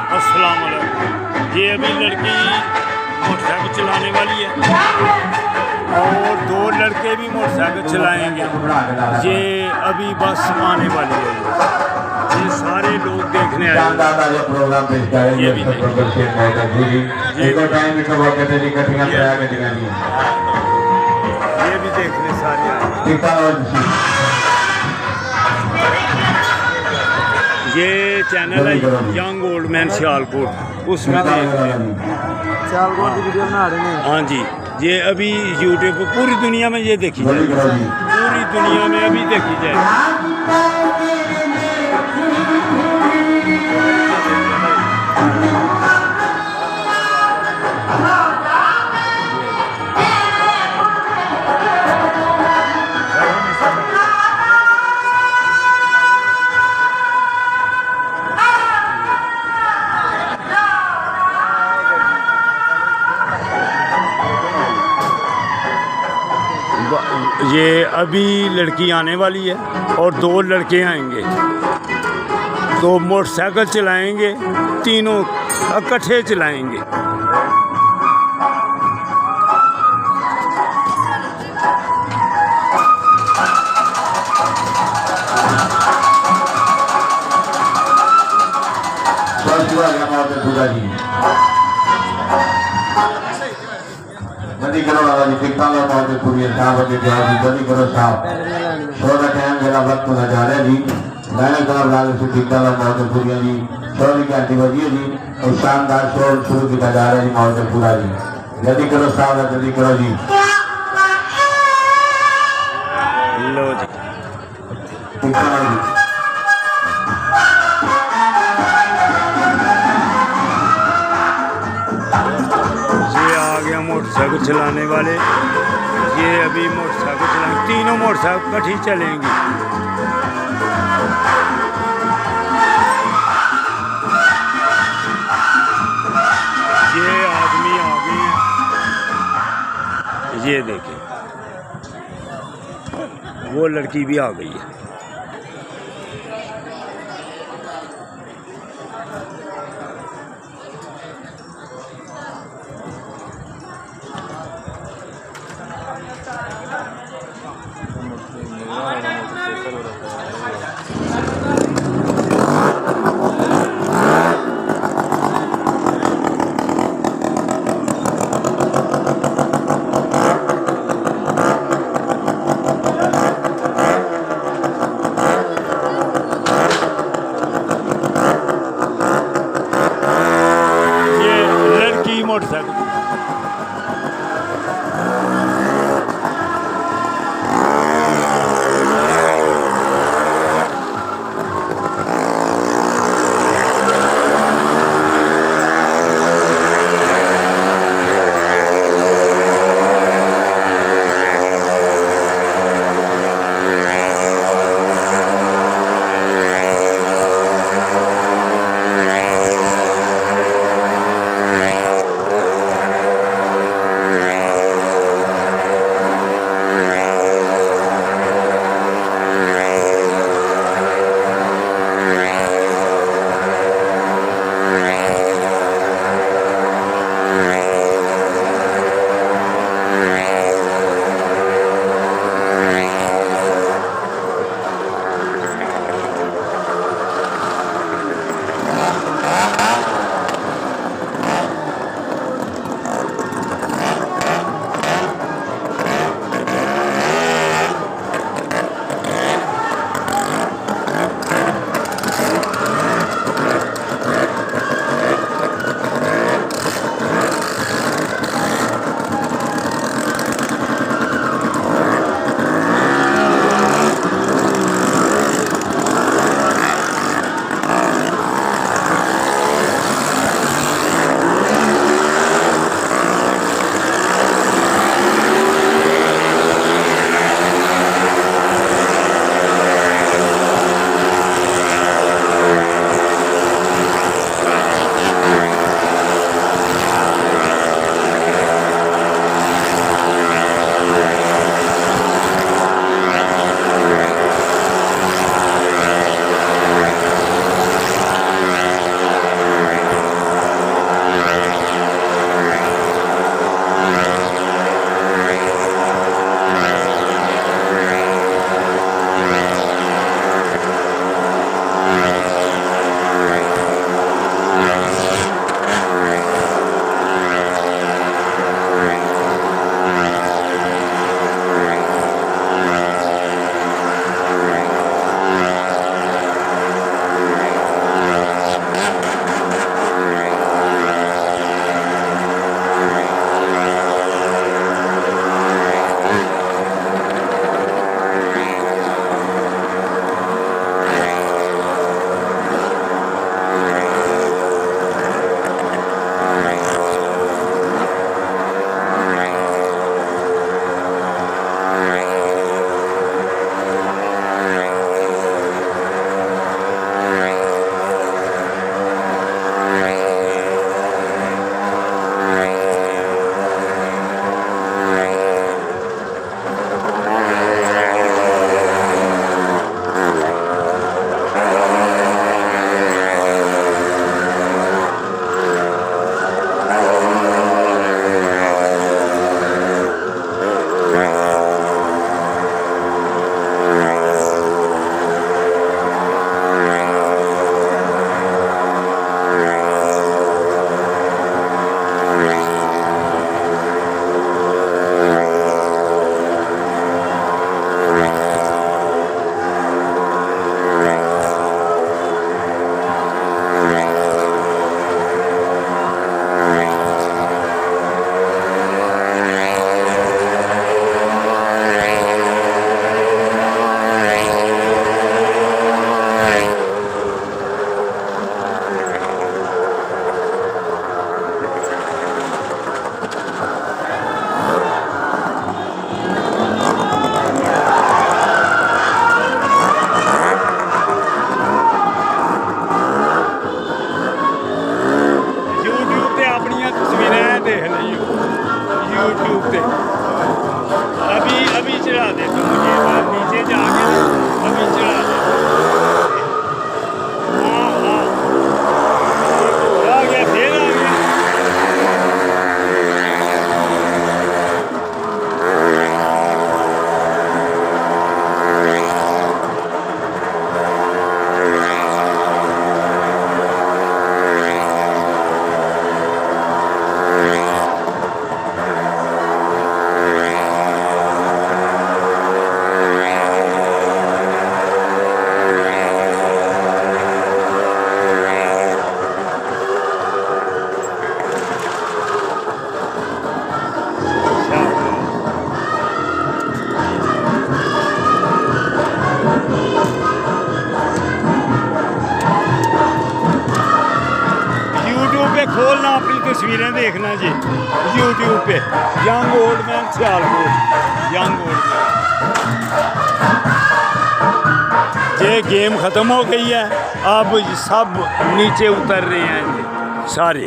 अस्सलाम वालेकुम। ये अभी लड़की मोटरसाइकिल चलाने वाली है और दो लड़के भी मोटरसाइकिल चलाएंगे। ये अभी बस आने वाली है। ये सारे लोग देखने आए। ये भी देखने सारे आए। ये चैनल है यंग ओल्ड मैन सियालकोट, उसमें देख रहे हैं। सियालकोट की वीडियो बना रहे हैं। हाँ जी, ये अभी यूट्यूब पर पूरी दुनिया में ये देखी जाएगी, पूरी दुनिया में अभी देखी जाएगी। ये अभी लड़की आने वाली है और दो लड़के आएंगे, तो मोटरसाइकिल चलाएंगे, तीनों इकट्ठे चलाएंगे। जल्दी करो बाबा जी, टिकटा लो बहुत पूरी साहब जी, जल्दी करो साहब, शो का टाइम मेरा वक्त होना जा रहा है जी। मैंने कहा लाल से टिकटा लो बहुत पूरी जी, शो की घंटी बजी है जी और शानदार शो शुरू किया जा रहा है जी बहुत पूरा जी। जल्दी करो साहब, जल्दी करो जी। लो जी टिकटा लो जी। मोटरसाइकिल चलाने वाले, ये अभी मोटरसाइकिल चलाएंगे, तीनों मोटरसाइकिल इकट्ठी चलेंगी। ये आदमी आ गए हैं, ये देखें, वो लड़की भी आ गई है। मोटरसाइकिल अपनी तस्वीरें देखना जी यूट्यूब पे young old man Sialkot young old man. ये गेम ख़त्म हो गई है, अब सब नीचे उतर रहे हैं जी सारे।